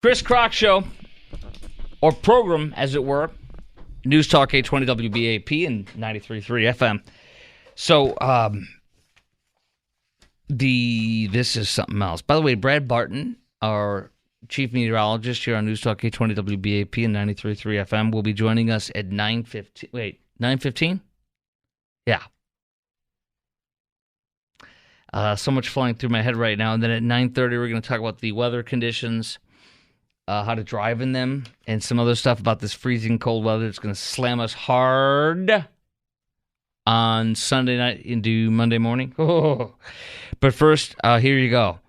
Chris Krok Show, or program, as it were. News Talk 820 WBAP and 93.3 FM. So, this is something else. By the way, Brad Barton, our chief meteorologist here on News Talk 820 WBAP and 93.3 FM, will be joining us at 9:15. Wait, 9:15? Yeah. So much flying through my head right now. And then at 9:30, we're going to talk about the weather conditions, how to drive in them, and some other stuff about this freezing cold weather. It's going to slam us hard on Sunday night into Monday morning. Oh. But first, here you go.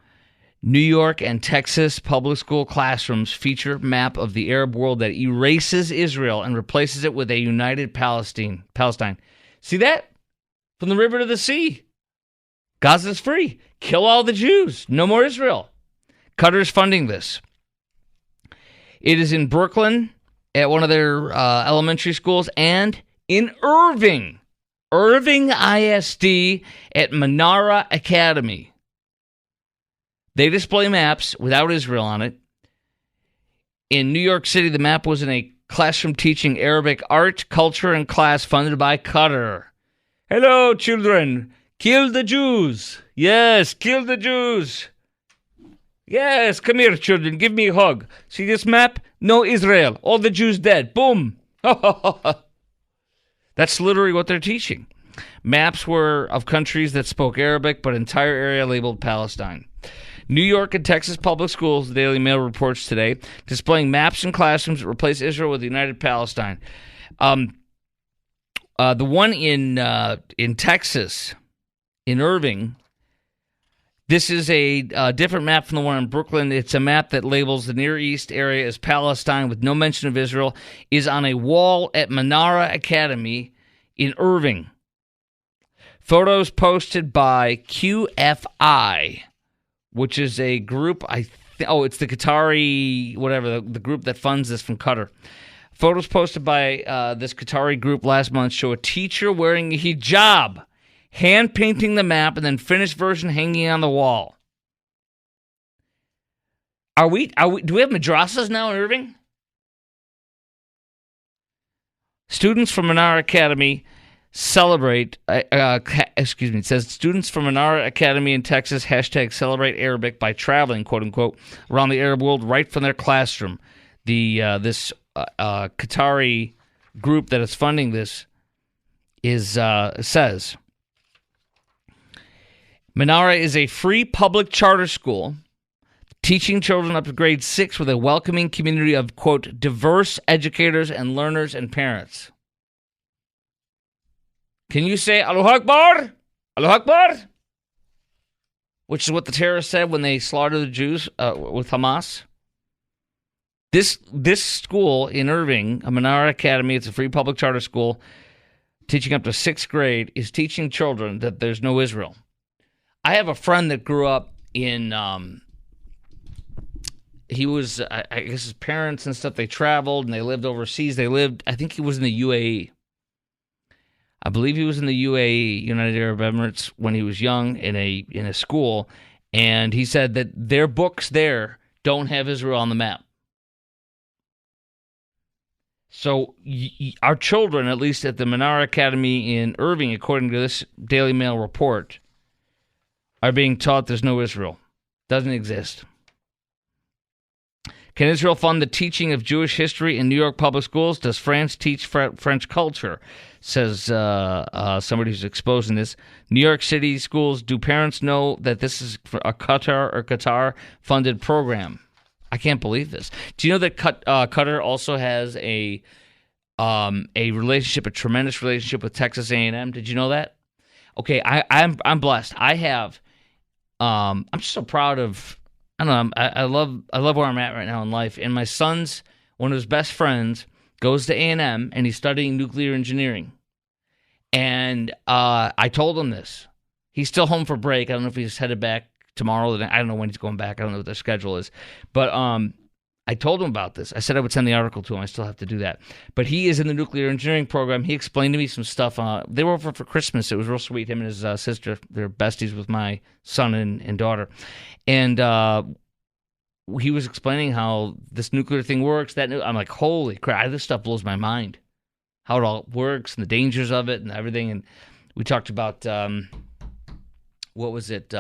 New York and Texas public school classrooms feature map of the Arab world that erases Israel and replaces it with a united Palestine. See that? From the river to the sea. Gaza's free. Kill all the Jews. No more Israel. Qatar's funding this. It is in Brooklyn at one of their elementary schools and in Irving ISD at Menara Academy. They display maps without Israel on it. In New York City, the map was in a classroom teaching Arabic art, culture, and class funded by Qatar. Hello, children. Kill the Jews. Yes, kill the Jews. Yes, come here, children. Give me a hug. See this map? No Israel. All the Jews dead. Boom. That's literally what they're teaching. Maps were of countries that spoke Arabic, but entire area labeled Palestine. New York and Texas public schools, the Daily Mail reports today, displaying maps in classrooms that replace Israel with the United Palestine. The one in Texas, in Irving, this is a different map from the one in Brooklyn. It's a map that labels the Near East area as Palestine with no mention of Israel, is on a wall at Menara Academy in Irving. Photos posted by QFI, which is a group, it's the Qatari, whatever, the group that funds this from Qatar. Photos posted by this Qatari group last month show a teacher wearing a hijab, hand-painting the map, and then finished version hanging on the wall. Do we have madrasas now in Irving? Students from Menara Academy celebrate, it says students from Menara Academy in Texas #celebrate Arabic by traveling, quote-unquote, around the Arab world right from their classroom. This Qatari group that is funding this says, Menara is a free public charter school teaching children up to grade 6 with a welcoming community of, quote, diverse educators and learners and parents. Can you say Allahu Akbar? Allahu Akbar? Which is what the terrorists said when they slaughtered the Jews with Hamas. This school in Irving, a Menara Academy, it's a free public charter school, teaching up to 6th grade, is teaching children that there's no Israel. I have a friend that grew up in, he was, I guess his parents and stuff, they traveled and they lived overseas. I think he was in the UAE. I believe he was in the UAE, United Arab Emirates, when he was young in a school, and he said that their books there don't have Israel on the map. So our children, at least at the Menara Academy in Irving, according to this Daily Mail report, are being taught there's no Israel. Doesn't exist. Can Israel fund the teaching of Jewish history in New York public schools? Does France teach French culture? Says somebody who's exposing this. New York City schools, do parents know that this is a Qatar-funded program? I can't believe this. Do you know that Qatar also has a relationship, a tremendous relationship with Texas A&M? Did you know that? Okay, I'm blessed. I have. I'm just so proud of. I don't know. I love where I'm at right now in life. And my son's one of his best friends goes to A&M and he's studying nuclear engineering. And I told him this. He's still home for break. I don't know if he's headed back tomorrow. I don't know when he's going back. I don't know what their schedule is. But I told him about this. I said I would send the article to him. I still have to do that. But he is in the nuclear engineering program. He explained to me some stuff. They were over for Christmas. It was real sweet. Him and his sister, they're besties with my son and daughter. And he was explaining how this nuclear thing works. I'm like, holy crap, this stuff blows my mind. How it all works and the dangers of it and everything. And we talked about, what was it?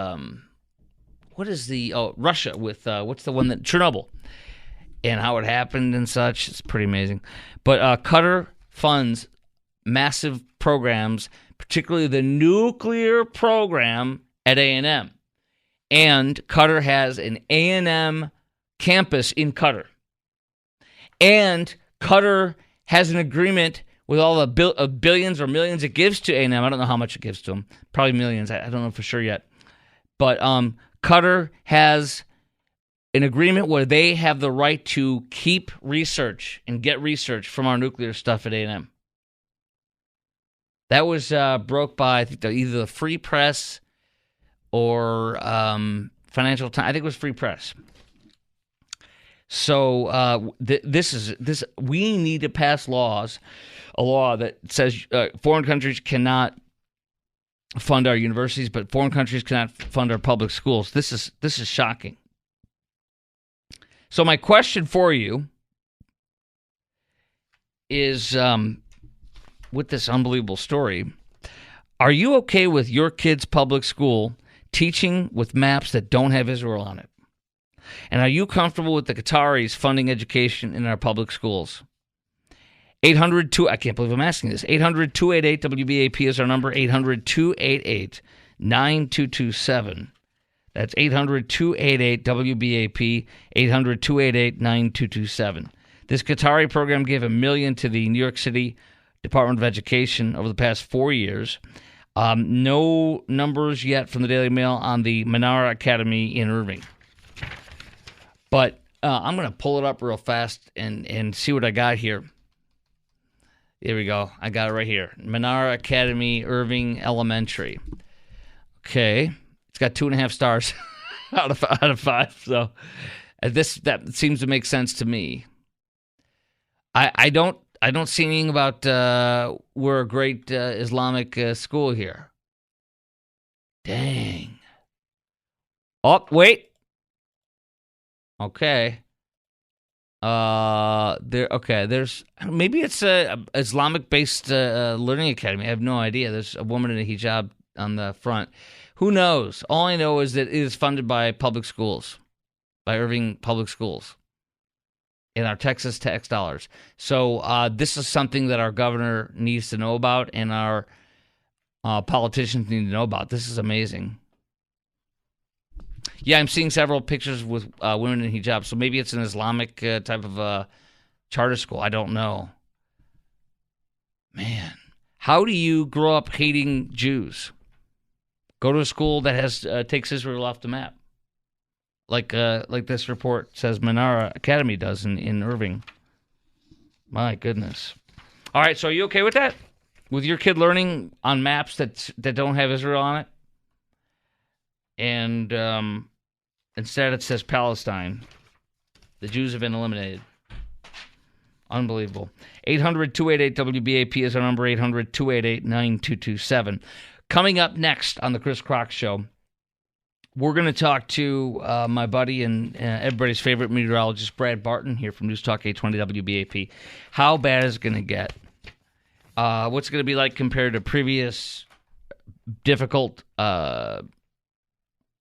Russia with, what's the one that, Chernobyl, and how it happened and such. It's pretty amazing. But Qatar funds massive programs, particularly the nuclear program at A&M. And Qatar has an A&M campus in Qatar. And Qatar has an agreement with all the billions or millions it gives to A&M. I don't know how much it gives to them. Probably millions. I don't know for sure yet. But Qatar has an agreement where they have the right to keep research and get research from our nuclear stuff at A&M. That was broke by, I think, either the Free Press or Financial Times. I think it was Free Press. So we need to pass a law that says foreign countries cannot fund our universities, but foreign countries cannot fund our public schools. This is shocking. So my question for you is, with this unbelievable story, are you okay with your kid's public school teaching with maps that don't have Israel on it? And are you comfortable with the Qataris funding education in our public schools? 800-2, I can't believe I'm asking this. 800-288-WBAP is our number, 800-288-9227. That's 800-288-WBAP, 800-288-9227. This Qatari program gave $1 million to the New York City Department of Education over the past 4 years. No numbers yet from the Daily Mail on the Menara Academy in Irving. But I'm going to pull it up real fast and see what I got here. Here we go. I got it right here. Menara Academy, Irving Elementary. Okay. It's got 2.5 stars out of 5. So that seems to make sense to me. I don't see anything about we're a great Islamic school here. Dang. Oh, wait. Okay. There's maybe it's a Islamic-based learning academy. I have no idea. There's a woman in a hijab on the front. Who knows? All I know is that it is funded by public schools, by Irving Public Schools, in our Texas tax dollars. So this is something that our governor needs to know about, and our politicians need to know about. This is amazing. Yeah, I'm seeing several pictures with women in hijab, so maybe it's an Islamic type of charter school. I don't know. Man, how do you grow up hating Jews? Go to a school that has takes Israel off the map, like this report says Menara Academy does in Irving. My goodness. All right, so are you okay with that? With your kid learning on maps that don't have Israel on it? And instead it says Palestine. The Jews have been eliminated. Unbelievable. 800-288-WBAP is our number, 800-288-9227. Coming up next on the Chris Krok Show, we're going to talk to my buddy and everybody's favorite meteorologist, Brad Barton, here from News Talk 820 WBAP. How bad is it going to get? What's it going to be like compared to previous difficult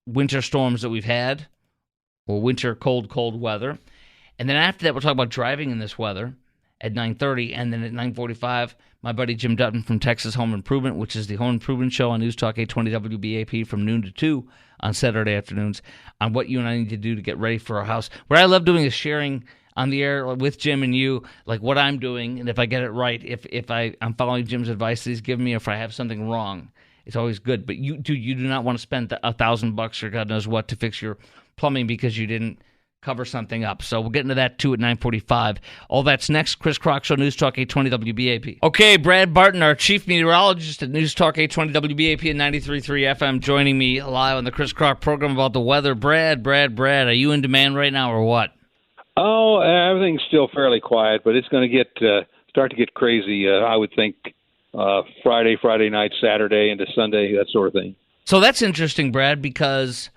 winter storms that we've had, or winter cold weather? And then after that, we'll talk about driving in this weather at 9:30, and then at 9:45, my buddy Jim Dutton from Texas Home Improvement, which is the Home Improvement Show on News Talk 820 WBAP from noon to 2 on Saturday afternoons, on what you and I need to do to get ready for our house. What I love doing is sharing on the air with Jim and you, like what I'm doing, and if I get it right, if I'm following Jim's advice that he's given me, if I have something wrong, it's always good. But you do not want to spend $1,000 or God knows what to fix your plumbing because you didn't cover something up. So we'll get into that too at 9:45. All that's next. Chris Krok Show, News Talk 820 WBAP. Okay, Brad Barton, our chief meteorologist at News Talk 820 WBAP and 93.3 FM, joining me live on the Chris Krok program about the weather. Brad, are you in demand right now or what? Oh, everything's still fairly quiet, but it's going to start to get crazy, I would think, Friday night, Saturday into Sunday, that sort of thing. So that's interesting, Brad, because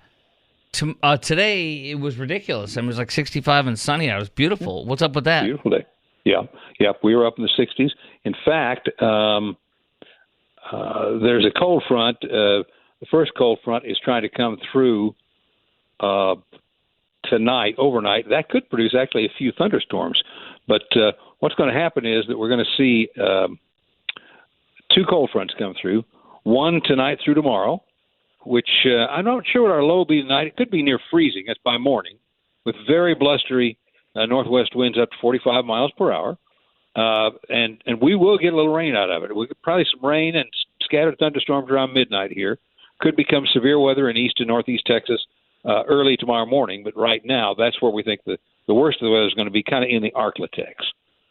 Today it was ridiculous. I mean, it was like 65 and sunny. It was beautiful. What's up with that? Beautiful day. Yeah. We were up in the 60s. In fact, there's a cold front. The first cold front is trying to come through tonight, overnight. That could produce actually a few thunderstorms. But what's going to happen is that we're going to see two cold fronts come through, one tonight through tomorrow, which I'm not sure what our low will be tonight. It could be near freezing. That's by morning, with very blustery northwest winds up to 45 miles per hour. And we will get a little rain out of it. We could probably some rain and scattered thunderstorms around midnight here. Could become severe weather in east and northeast Texas early tomorrow morning. But right now, that's where we think the worst of the weather is going to be, kind of in the Arklatex.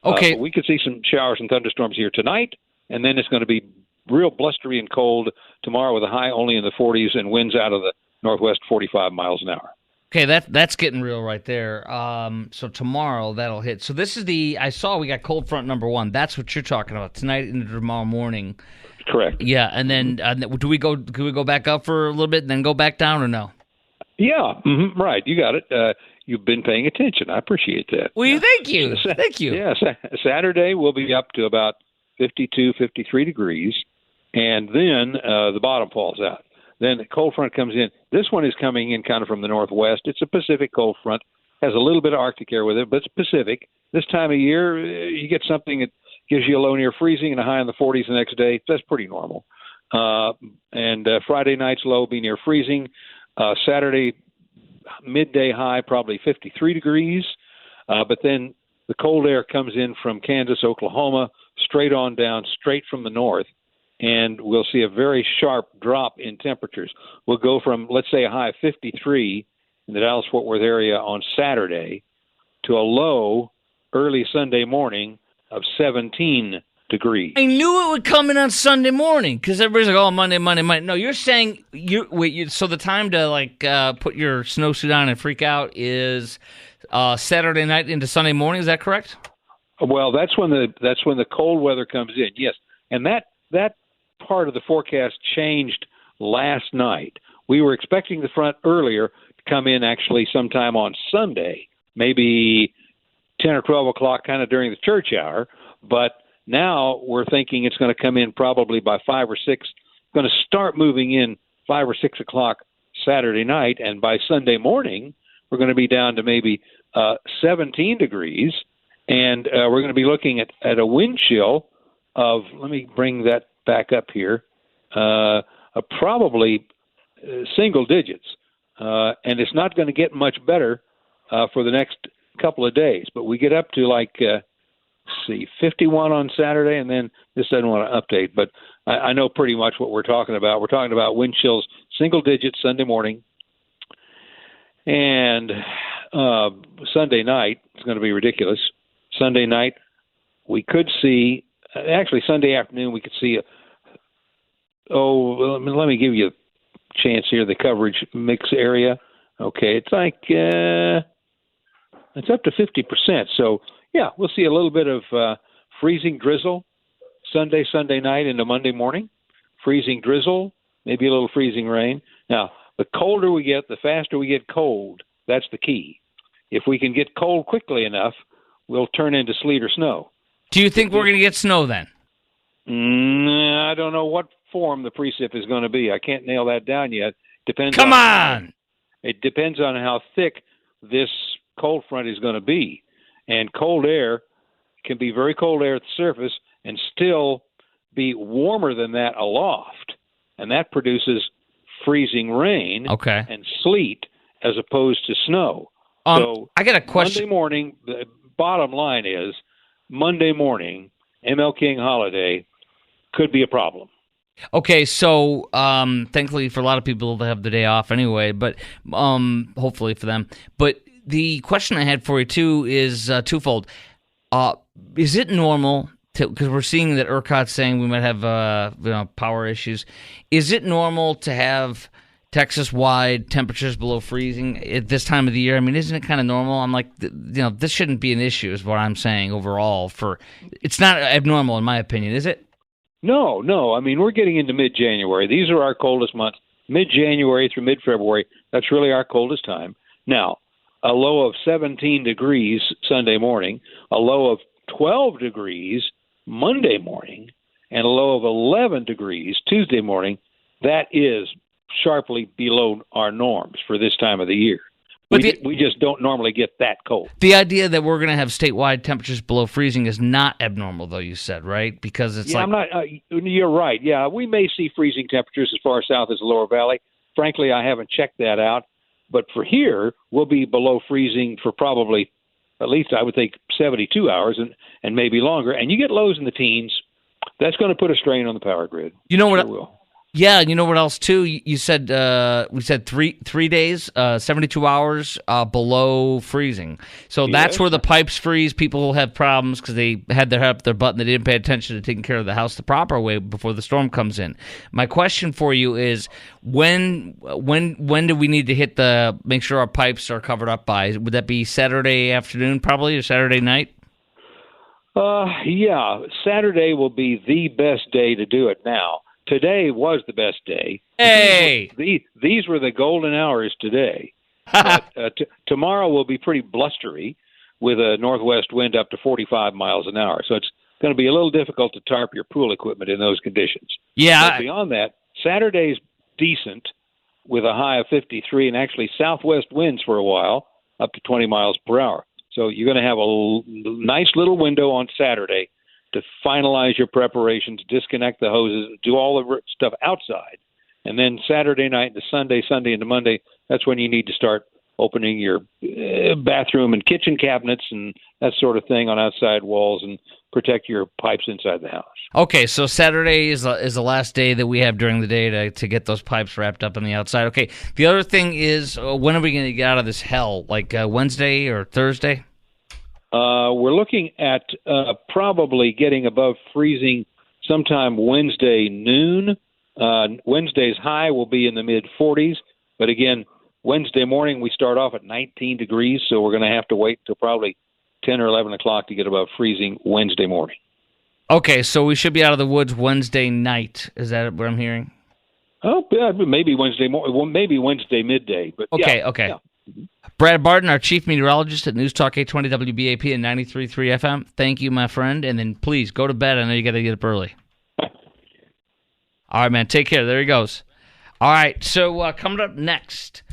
Okay. We could see some showers and thunderstorms here tonight, and then it's going to be real blustery and cold tomorrow with a high only in the 40s and winds out of the northwest 45 miles an hour. Okay, that's getting real right there. So tomorrow that'll hit. So this is I saw we got cold front number 1. That's what you're talking about tonight into tomorrow morning. Correct. Yeah, and then do we go back up for a little bit and then go back down or no? Yeah, right. You got it. You've been paying attention. I appreciate that. Well, thank you. Thank you. Yeah, Saturday we'll be up to about 52, 53 degrees, and then the bottom falls out. Then the cold front comes in. This one is coming in kind of from the northwest. It's a Pacific cold front. Has a little bit of Arctic air with it, but it's Pacific. This time of year, you get something that gives you a low near freezing and a high in the 40s the next day. That's pretty normal. And Friday night's low will be near freezing. Saturday midday high, probably 53 degrees. But then the cold air comes in from Kansas, Oklahoma, straight on down, straight from the north. And we'll see a very sharp drop in temperatures. We'll go from, let's say, a high of 53 in the Dallas-Fort Worth area on Saturday to a low early Sunday morning of 17 degrees. I knew it would come in on Sunday morning because everybody's like, oh, Monday. No, you're saying, so the time to, put your snowsuit on and freak out is Saturday night into Sunday morning. Is that correct? Well, that's when the cold weather comes in, yes. And that part of the forecast changed last night. We were expecting the front earlier to come in actually sometime on Sunday, maybe 10 or 12 o'clock, kind of during the church hour. But now we're thinking it's going to come in probably by 5 or 6, going to start moving in 5 or 6 o'clock Saturday night. And by Sunday morning, we're going to be down to maybe 17 degrees. And we're going to be looking at a wind chill of, let me bring that back up here, probably single digits. And it's not going to get much better for the next couple of days. But we get up to 51 on Saturday, and then this doesn't want to update. But I know pretty much what we're talking about. We're talking about wind chills, single digits Sunday morning. And Sunday night, it's going to be ridiculous. Sunday night, we could see, actually Sunday afternoon, we could see, let me give you a chance here, the coverage mix area. Okay, it's it's up to 50%. So, yeah, we'll see a little bit of freezing drizzle Sunday night into Monday morning. Freezing drizzle, maybe a little freezing rain. Now, the colder we get, the faster we get cold. That's the key. If we can get cold quickly enough, we'll turn into sleet or snow. Do you think we're going to get snow then? I don't know what form the precip is going to be. I can't nail that down yet. Come on! It depends on how thick this cold front is going to be. And cold air can be very cold air at the surface and still be warmer than that aloft. And that produces freezing rain and sleet as opposed to snow. So I got a question. Monday morning, the bottom line is Monday morning, ML King holiday, could be a problem. Okay, so thankfully for a lot of people they have the day off anyway, but hopefully for them. But the question I had for you too is twofold. Is it normal because we're seeing that ERCOT's saying we might have power issues? Is it normal to have Texas-wide temperatures below freezing at this time of the year? I mean, isn't it kind of normal? I'm like, this shouldn't be an issue is what I'm saying overall. It's not abnormal in my opinion, is it? No. I mean, we're getting into mid-January. These are our coldest months mid-January through mid-February, that's really our coldest time. Now, a low of 17 degrees Sunday morning, a low of 12 degrees Monday morning, and a low of 11 degrees Tuesday morning, that is sharply below our norms for this time of the year. But we just don't normally get that cold. The idea that we're going to have statewide temperatures below freezing is not abnormal, though, you said, right? Because it's I'm not. You're right. Yeah, we may see freezing temperatures as far south as the Lower Valley. Frankly, I haven't checked that out. But for here, we'll be below freezing for probably, at least I would think, 72 hours and maybe longer. And you get lows in the teens. That's going to put a strain on the power grid. You know what? Sure will. Yeah, you know what else too? You said we said three days, 72 hours below freezing. So that's where the pipes freeze. People will have problems because they had their head up their butt and they didn't pay attention to taking care of the house the proper way before the storm comes in. My question for you is when do we need to make sure our pipes are covered up by? Would that be Saturday afternoon probably or Saturday night? Yeah, Saturday will be the best day to do it now. Today was the best day. Hey! These were the golden hours today. But, tomorrow will be pretty blustery with a northwest wind up to 45 miles an hour. So it's going to be a little difficult to tarp your pool equipment in those conditions. Yeah. But beyond that, Saturday's decent with a high of 53 and actually southwest winds for a while up to 20 miles per hour. So you're going to have a nice little window on Saturday to finalize your preparations, disconnect the hoses, do all the stuff outside. And then Saturday night to Sunday into Monday, that's when you need to start opening your bathroom and kitchen cabinets and that sort of thing on outside walls and protect your pipes inside the house. Okay, so Saturday is the last day that we have during the day to get those pipes wrapped up on the outside. Okay, the other thing is when are we going to get out of this hell? Like Wednesday or Thursday? We're looking at probably getting above freezing sometime Wednesday noon. Wednesday's high will be in the mid-40s. But again, Wednesday morning we start off at 19 degrees, so we're going to have to wait until probably 10 or 11 o'clock to get above freezing Wednesday morning. Okay, so we should be out of the woods Wednesday night. Is that what I'm hearing? Oh, yeah, maybe Wednesday morning, maybe Wednesday midday. But okay. Yeah. Mm-hmm. Brad Barton, our chief meteorologist at News Talk 820 WBAP and 93.3 FM. Thank you, my friend. And then please go to bed. I know you got to get up early. All right, man. Take care. There he goes. All right. So coming up next,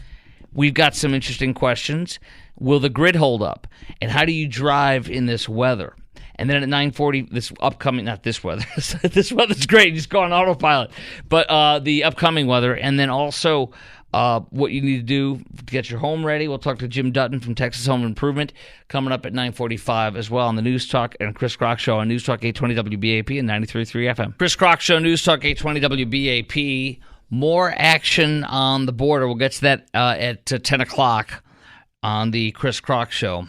we've got some interesting questions. Will the grid hold up? And how do you drive in this weather? And then at 9:40, this upcoming, not this weather. This weather's great. Just go on autopilot. But the upcoming weather. And then also what you need to do to get your home ready. We'll talk to Jim Dutton from Texas Home Improvement coming up at 9:45 as well on the News Talk and Chris Krok Show on News Talk 820 WBAP and 93.3 FM. Chris Krok Show, News Talk 820 WBAP. More action on the border. We'll get to that at 10 o'clock on the Chris Krok Show.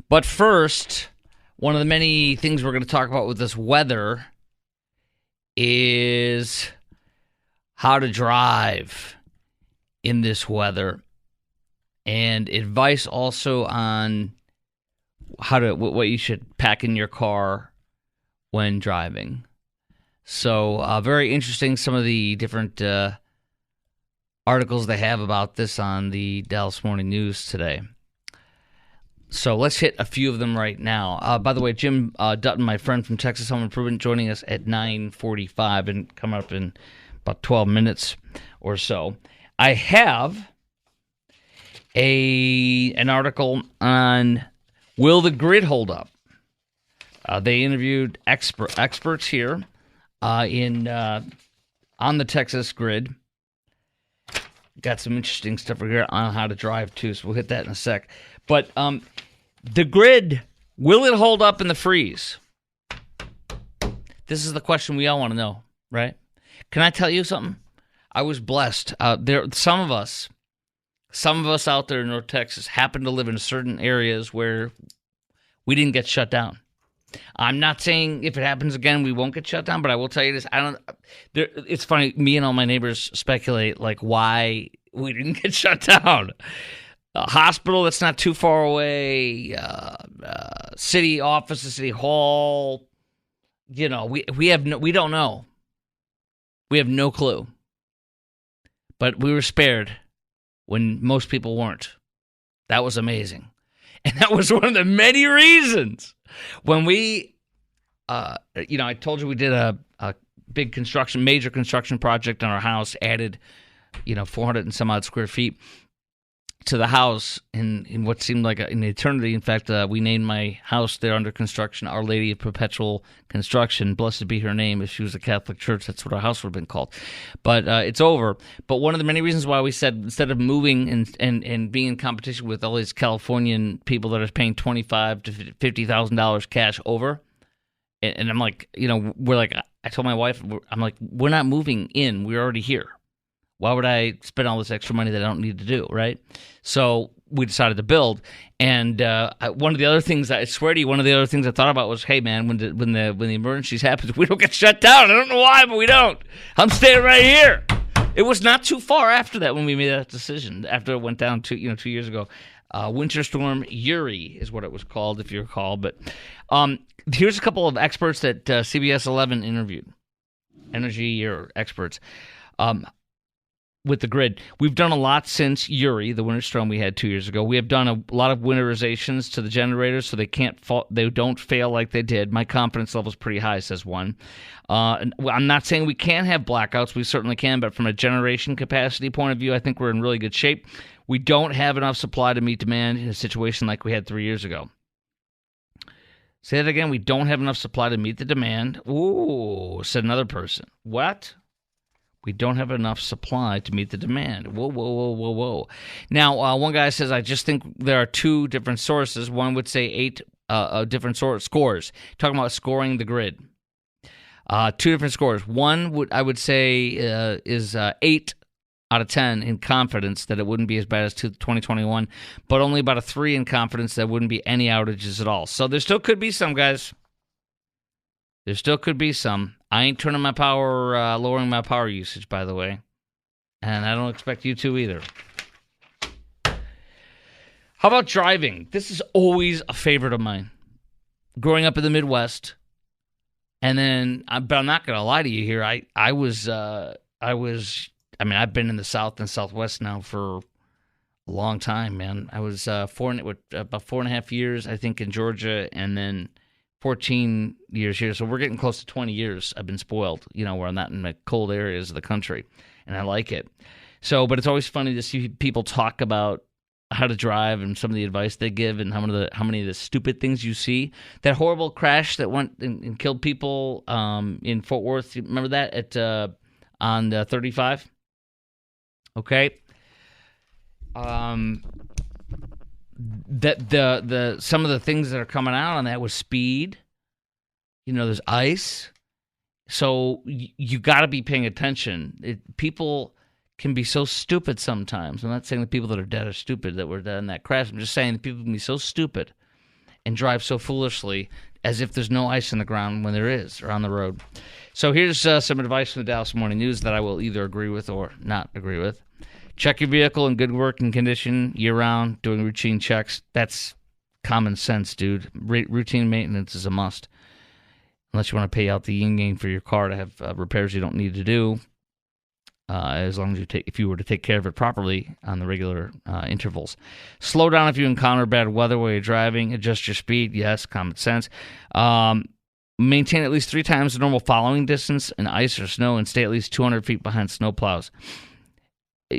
But first, one of the many things we're going to talk about with this weather is how to drive in this weather, and advice also on what you should pack in your car when driving. So very interesting, some of the different articles they have about this on the Dallas Morning News today. So let's hit a few of them right now. By the way, Jim Dutton, my friend from Texas Home Improvement, joining us at 9:45 and coming up in about 12 minutes or so. I have an article on will the grid hold up? They interviewed experts here on the Texas grid. Got some interesting stuff here on how to drive too, so we'll hit that in a sec. But the grid, will it hold up in the freeze? This is the question we all want to know, right? Can I tell you something? I was blessed. Some of us out there in North Texas happen to live in certain areas where we didn't get shut down. I'm not saying if it happens again we won't get shut down, but I will tell you this: it's funny. Me and all my neighbors speculate like why we didn't get shut down. A hospital that's not too far away, city office, city hall. You know, we don't know. We have no clue. but we were spared when most people weren't. That was amazing. And that was one of the many reasons when we, I told you we did a big major construction project on our house, added, 400 and some odd square feet to the house in what seemed like an eternity. In fact, we named my house there under construction Our Lady of Perpetual Construction. Blessed be her name. If she was a Catholic church, that's what our house would have been called. But it's over. But one of the many reasons why we said instead of moving and being in competition with all these Californian people that are paying $25,000 to $50,000 cash over, and I'm like, we're like, I told my wife, I'm like, we're not moving in. We're already here. Why would I spend all this extra money that I don't need to do, right? So we decided to build. And one of the other things, I swear to you, I thought about was, hey, man, when the emergencies happen, we don't get shut down. I don't know why, but we don't. I'm staying right here. It was not too far after that when we made that decision, after it went down 2 years ago. Winter Storm Uri is what it was called, if you recall. But here's a couple of experts that CBS 11 interviewed, energy or experts. With the grid, we've done a lot since Uri, the winter storm we had 2 years ago. We have done a lot of winterizations to the generators so they don't fail like they did. My confidence level is pretty high, says one. I'm not saying we can't have blackouts. We certainly can, but from a generation capacity point of view, I think we're in really good shape. We don't have enough supply to meet demand in a situation like we had 3 years ago. Say that again. We don't have enough supply to meet the demand. Ooh, said another person. What? We don't have enough supply to meet the demand. Whoa. Now, one guy says, I just think there are two different sources. One would say 8 different scores. Talking about scoring the grid. 2 different scores. One, I would say, is 8 out of 10 in confidence that it wouldn't be as bad as 2021, but only about a 3 in confidence that wouldn't be any outages at all. So there still could be some, guys. There still could be some. I ain't turning my power, lowering my power usage, by the way. And I don't expect you to either. How about driving? This is always a favorite of mine. Growing up in the Midwest, and then, but I'm not going to lie to you here. I've been in the South and Southwest now for a long time, man. I was about 4.5 years, I think, in Georgia, and then 14 years here, so we're getting close to 20 years. I've been spoiled, where I'm not in the cold areas of the country, and I like it. So, but it's always funny to see people talk about how to drive and some of the advice they give and how many of the stupid things you see. That horrible crash that went and killed people in Fort Worth, remember that on 35? Okay. That the some of the things that are coming out on that was speed. There's ice, so you got to be paying attention. People can be so stupid sometimes. I'm not saying the people that are dead are stupid that were dead in that crash. I'm just saying that people can be so stupid and drive so foolishly as if there's no ice on the ground when there is, or on the road. So here's some advice from the Dallas Morning News that I will either agree with or not agree with. Check your vehicle in good working condition year-round, doing routine checks. That's common sense, dude. Routine maintenance is a must. Unless you want to pay out the yin-yang for your car to have repairs you don't need to do. As long as if you were to take care of it properly on the regular intervals. Slow down if you encounter bad weather while you're driving. Adjust your speed. Yes, common sense. Maintain at least 3 times the normal following distance in ice or snow, and stay at least 200 feet behind snow plows.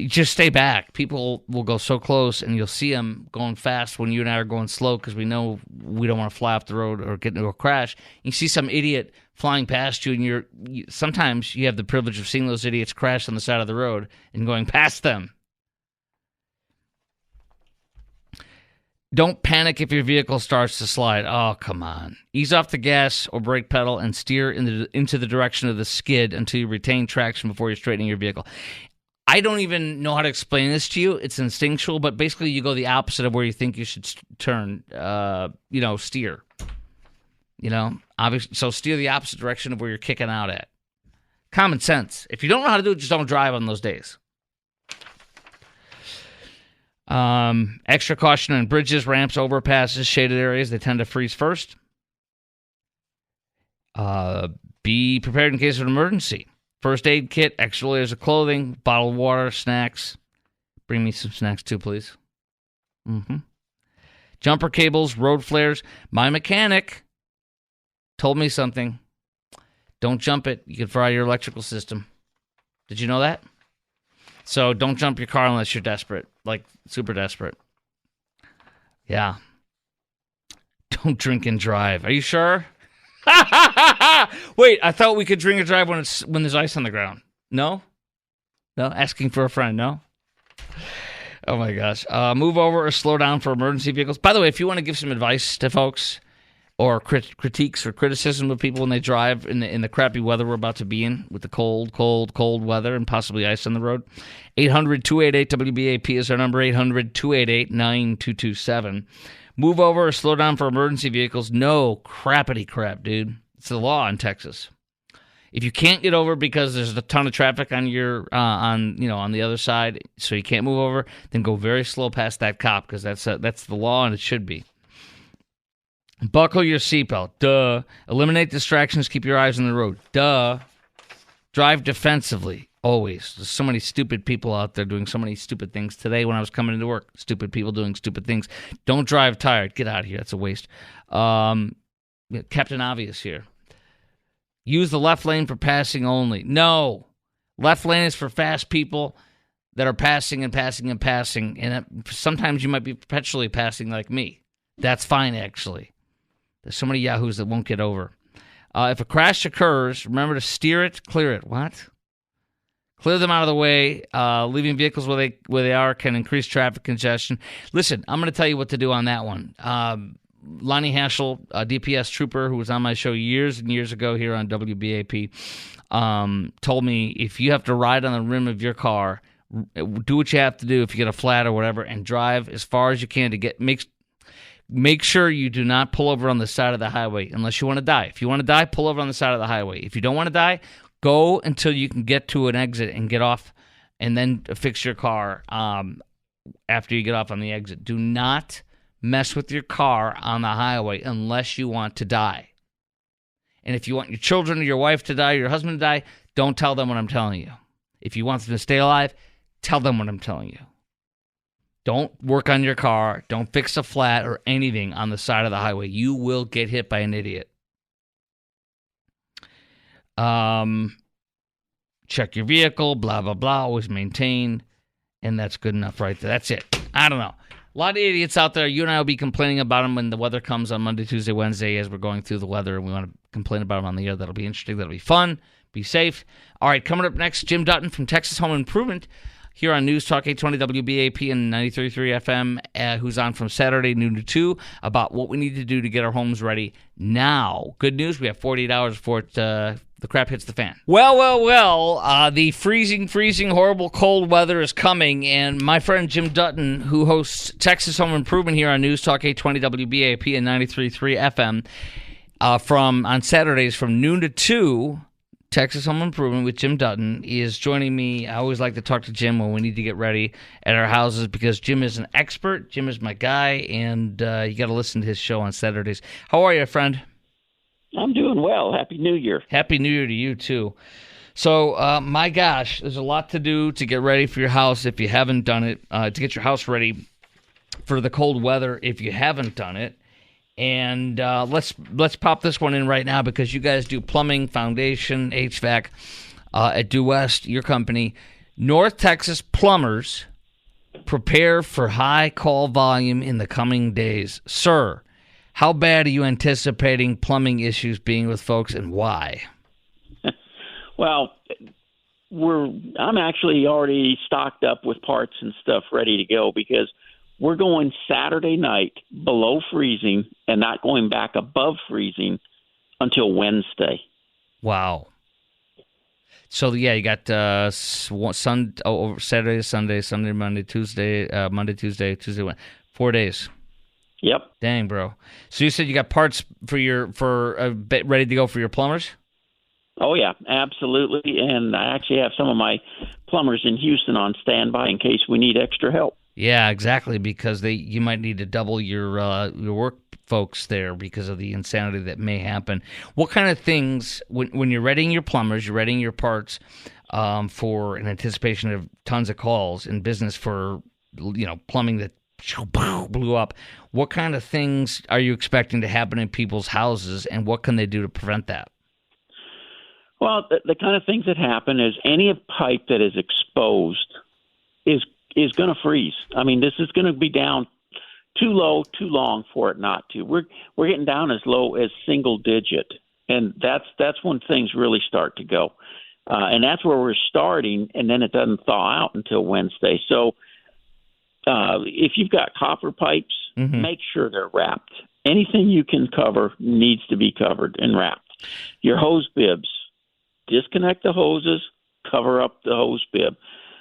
Just stay back. People will go so close, and you'll see them going fast when you and I are going slow because we know we don't want to fly off the road or get into a crash. You see some idiot flying past you, and sometimes you have the privilege of seeing those idiots crash on the side of the road and going past them. Don't panic if your vehicle starts to slide. Oh, come on. Ease off the gas or brake pedal and steer into the direction of the skid until you retain traction before you're straightening your vehicle. I don't even know how to explain this to you. It's instinctual, but basically you go the opposite of where you think you should turn, steer. Obviously, so steer the opposite direction of where you're kicking out at. Common sense. If you don't know how to do it, just don't drive on those days. Extra caution on bridges, ramps, overpasses, shaded areas. They tend to freeze first. Be prepared in case of an emergency. First aid kit, extra layers of clothing, bottle of water, snacks. Bring me some snacks too, please. Jumper cables, road flares. My mechanic told me something. Don't jump it. You can fry your electrical system. Did you know that? So don't jump your car unless you're desperate, like super desperate. Yeah. Don't drink and drive. Are you sure? Wait, I thought we could drink and drive when there's ice on the ground. No? No? Asking for a friend, no? Oh, my gosh. Move over or slow down for emergency vehicles. By the way, if you want to give some advice to folks or critiques or criticism of people when they drive in the crappy weather we're about to be in with the cold weather and possibly ice on the road, 800-288-WBAP is our number, 800-288-9227. Move over or slow down for emergency vehicles. No crappity crap, dude. It's the law in Texas. If you can't get over because there's a ton of traffic on your on the other side, so you can't move over, then go very slow past that cop because that's the law and it should be. Buckle your seatbelt. Duh. Eliminate distractions. Keep your eyes on the road. Duh. Drive defensively. Always. There's so many stupid people out there doing so many stupid things. Today when I was coming into work, stupid people doing stupid things. Don't drive tired. Get out of here. That's a waste. Captain Obvious here. Use the left lane for passing only. No. Left lane is for fast people that are passing and passing and passing. And sometimes you might be perpetually passing like me. That's fine, actually. There's so many yahoos that won't get over. If a crash occurs, remember to steer it, clear it. What? Clear them out of the way. Leaving vehicles where they are can increase traffic congestion. Listen, I'm going to tell you what to do on that one. Lonnie Haschel, a DPS trooper who was on my show years and years ago here on WBAP, told me if you have to ride on the rim of your car, do what you have to do if you get a flat or whatever, and drive as far as you can to make sure you do not pull over on the side of the highway unless you want to die. If you want to die, pull over on the side of the highway. If you don't want to die, go until you can get to an exit and get off and then fix your car after you get off on the exit. Do not mess with your car on the highway unless you want to die. And if you want your children or your wife to die or your husband to die, don't tell them what I'm telling you. If you want them to stay alive, tell them what I'm telling you. Don't work on your car. Don't fix a flat or anything on the side of the highway. You will get hit by an idiot. Check your vehicle, blah, blah, blah. Always maintain. And that's good enough right there. That's it. I don't know. A lot of idiots out there. You and I will be complaining about them when the weather comes on Monday, Tuesday, Wednesday as we're going through the weather. And we want to complain about them on the air. That'll be interesting. That'll be fun. Be safe. All right, coming up next, Jim Dutton from Texas Home Improvement here on News Talk 820 WBAP and 93.3 FM, who's on from Saturday noon to 2 about what we need to do to get our homes ready now. Good news, we have 48 hours before the crap hits the fan. Well, the freezing, horrible cold weather is coming, and my friend Jim Dutton, who hosts Texas Home Improvement here on News Talk 820 WBAP and 93.3 FM, on Saturdays from noon to 2, Texas Home Improvement with Jim Dutton is joining me. I always like to talk to Jim when we need to get ready at our houses because Jim is an expert. Jim is my guy, and you got to listen to his show on Saturdays. How are you, friend? I'm doing well. Happy New Year. Happy New Year to you, too. So, my gosh, there's a lot to do to get ready for your house if you haven't done it, to get your house ready for the cold weather if you haven't done it. And let's pop this one in right now because you guys do plumbing, foundation, HVAC at Due West, your company. North Texas plumbers prepare for high call volume in the coming days. Sir, how bad are you anticipating plumbing issues being with folks and why? Well, I'm actually already stocked up with parts and stuff ready to go because we're going Saturday night below freezing and not going back above freezing until Wednesday. Wow. So, yeah, you got Saturday to Sunday, Sunday, Monday, Tuesday, Tuesday, Wednesday. 4 days. Yep. Dang, bro. So you said you got parts ready to go for your plumbers? Oh, yeah, absolutely. And I actually have some of my plumbers in Houston on standby in case we need extra help. Yeah, exactly, because you might need to double your folks there because of the insanity that may happen. What kind of things, when you're readying your plumbers, you're readying your parts for an anticipation of tons of calls in business for, plumbing that blew up, what kind of things are you expecting to happen in people's houses, and what can they do to prevent that? Well, the kind of things that happen is any pipe that is exposed is going to freeze. I mean, this is going to be down too low, too long for it not to. We're getting down as low as single digit, and that's when things really start to go. And that's where we're starting, and then it doesn't thaw out until Wednesday. So if you've got copper pipes, make sure they're wrapped. Anything you can cover needs to be covered and wrapped. Your hose bibs, disconnect the hoses, cover up the hose bib.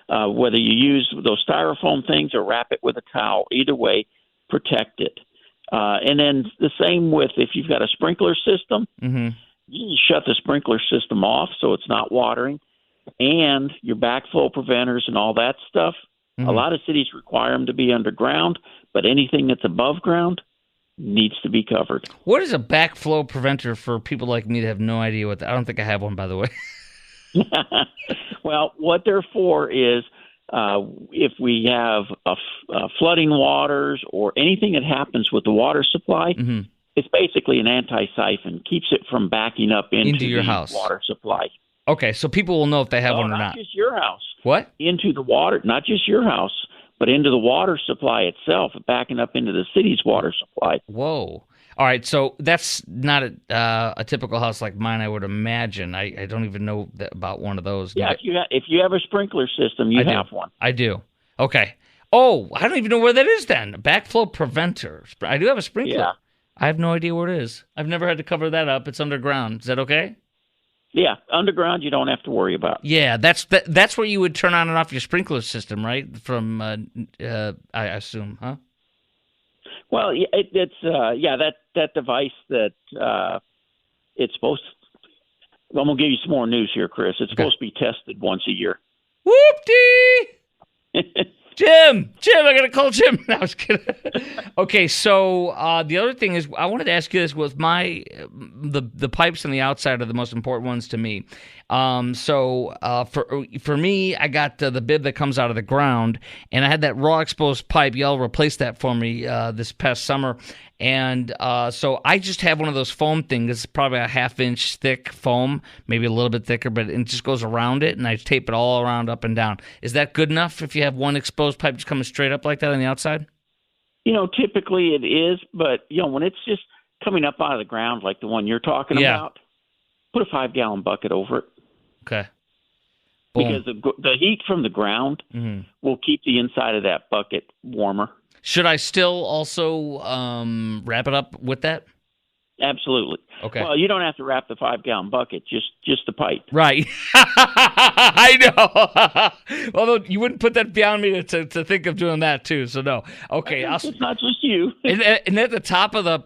Whether you use those styrofoam things or wrap it with a towel, either way, protect it. And then the same with if you've got a sprinkler system, you shut the sprinkler system off so it's not watering, and your backflow preventers and all that stuff. A lot of cities require them to be underground, but anything that's above ground needs to be covered. What is a backflow preventer for people like me that have no idea what that? I don't think I have one, by the way. Well, what they're for is if we have flooding waters or anything that happens with the water supply, it's basically an anti-siphon, keeps it from backing up into your the house water supply. Okay, so people will know if they have one or not. Not just your house. What? Into the water, not just your house, but into the water supply itself, backing up into the city's water supply. Whoa. All right, so that's not a typical house like mine, I would imagine. I don't even know about one of those. Yeah, if you have a sprinkler system, you have one. I do. Okay. Oh, I don't even know where that is then. Backflow preventer. I do have a sprinkler. Yeah. I have no idea where it is. I've never had to cover that up. It's underground. Is that okay? Yeah, underground you don't have to worry about. Yeah, that's where you would turn on and off your sprinkler system, right? From I assume, huh? Well, it's that device that it's supposed to. I'm gonna give you some more news here, Chris. It's supposed to be tested once a year. Whoop-dee! Jim, I gotta call Jim. No, I was kidding. Okay, so the other thing is, I wanted to ask you this: with the pipes on the outside are the most important ones to me. So for me, I got the bib that comes out of the ground, and I had that raw exposed pipe. Y'all replaced that for me this past summer, and so I just have one of those foam things. It's probably a 1/2 inch thick foam, maybe a little bit thicker, but it just goes around it, and I tape it all around up and down. Is that good enough if you have one exposed pipe just coming straight up like that on the outside? Typically it is, but when it's just coming up out of the ground like the one you're talking about, put a 5-gallon bucket over it. Okay. Boom. Because the heat from the ground will keep the inside of that bucket warmer. Should I still also wrap it up with that? Absolutely. Okay. Well, you don't have to wrap the 5-gallon bucket, just the pipe. Right. I know. Although you wouldn't put that beyond me to think of doing that too. So no. Okay. It's not just you. and at the top of the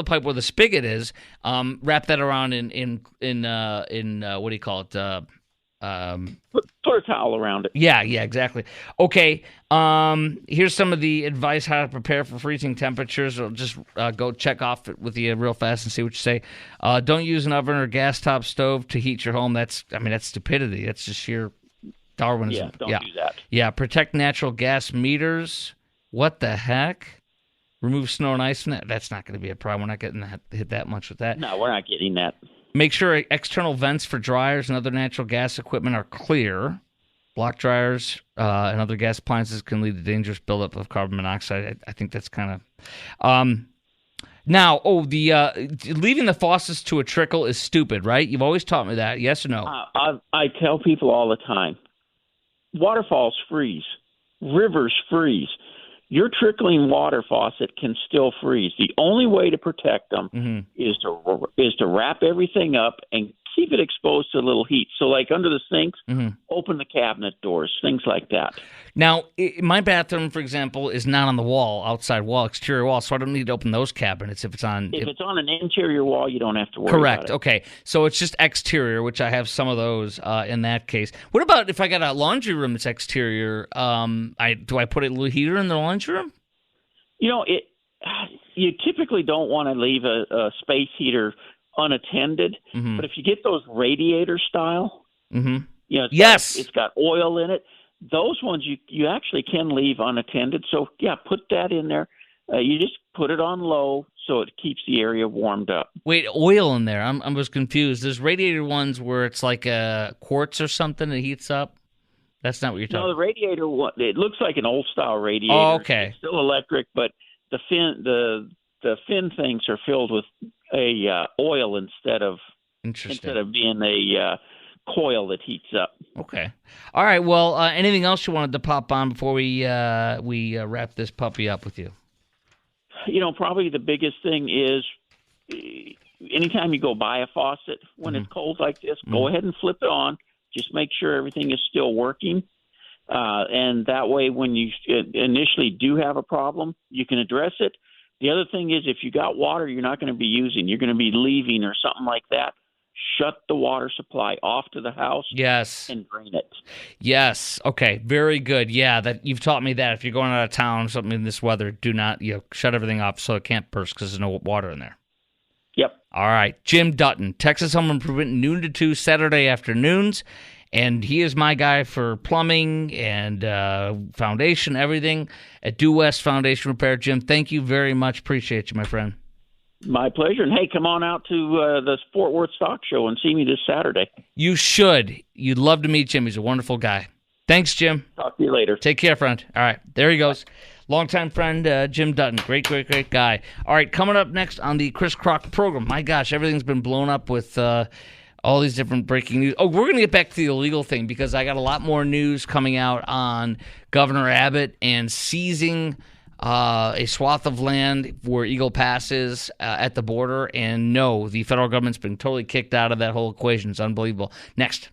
pipe where the spigot is, wrap that around in what do you call it? Put a towel around it. Yeah, exactly. Okay, here's some of the advice how to prepare for freezing temperatures. I'll just go check off it with you real fast and see what you say. Don't use an oven or gas top stove to heat your home. That's stupidity. That's just sheer Darwinism. Don't do that. Yeah, protect natural gas meters. What the heck? Remove snow and ice from that. That's not going to be a problem. We're not getting hit that much with that. No, we're not getting that. Make sure external vents for dryers and other natural gas equipment are clear. Block dryers and other gas appliances can lead to dangerous buildup of carbon monoxide. I think that's kind of... Now, leaving the faucets to a trickle is stupid, right? You've always taught me that. Yes or no? I tell people all the time, waterfalls freeze. Rivers freeze. Your trickling water faucet can still freeze. The only way to protect them is to wrap everything up and keep it exposed to a little heat. So like under the sinks, open the cabinet doors, things like that. Now, my bathroom, for example, is not on the wall, outside wall, exterior wall, so I don't need to open those cabinets if it's on... If it's on an interior wall, you don't have to worry Correct. about it. Okay. So it's just exterior, which I have some of those in that case. What about if I got a laundry room that's exterior? Do I put a little heater in the laundry room? you typically don't want to leave a space heater unattended, but if you get those radiator style, it's got oil in it. Those ones you actually can leave unattended. So yeah, put that in there. You just put it on low so it keeps the area warmed up. Wait, oil in there? I was confused. There's radiator ones where it's like a quartz or something that heats up. That's not what you're talking about. No, the radiator one, it looks like an old style radiator. Oh, okay. It's still electric, but the fin things are filled with a oil instead of being a coil that heats up. Okay. All right. Well, anything else you wanted to pop on before we wrap this puppy up with you? Probably the biggest thing is anytime you go buy a faucet when it's cold like this, go ahead and flip it on. Just make sure everything is still working. And that way, when you initially do have a problem, you can address it. The other thing is if you got water you're not going to be using, you're going to be leaving or something like that, shut the water supply off to the house. Yes. And drain it. Yes. Okay. Very good. Yeah, that you've taught me that. If you're going out of town, something in this weather, do not shut everything off so it can't burst because there's no water in there. Yep. All right. Jim Dutton, Texas Home Improvement, noon to 2 Saturday afternoons. And he is my guy for plumbing and foundation, everything at Due West Foundation Repair. Jim, thank you very much. Appreciate you, my friend. My pleasure. And, hey, come on out to the Fort Worth Stock Show and see me this Saturday. You should. You'd love to meet Jim. He's a wonderful guy. Thanks, Jim. Talk to you later. Take care, friend. All right. There he goes. Longtime friend, Jim Dutton. Great, great, great guy. All right. Coming up next on the Chris Krok program. My gosh, everything's been blown up with all these different breaking news. Oh, we're going to get back to the illegal thing because I got a lot more news coming out on Governor Abbott and seizing a swath of land where Eagle Pass is at the border. And no, the federal government's been totally kicked out of that whole equation. It's unbelievable. Next.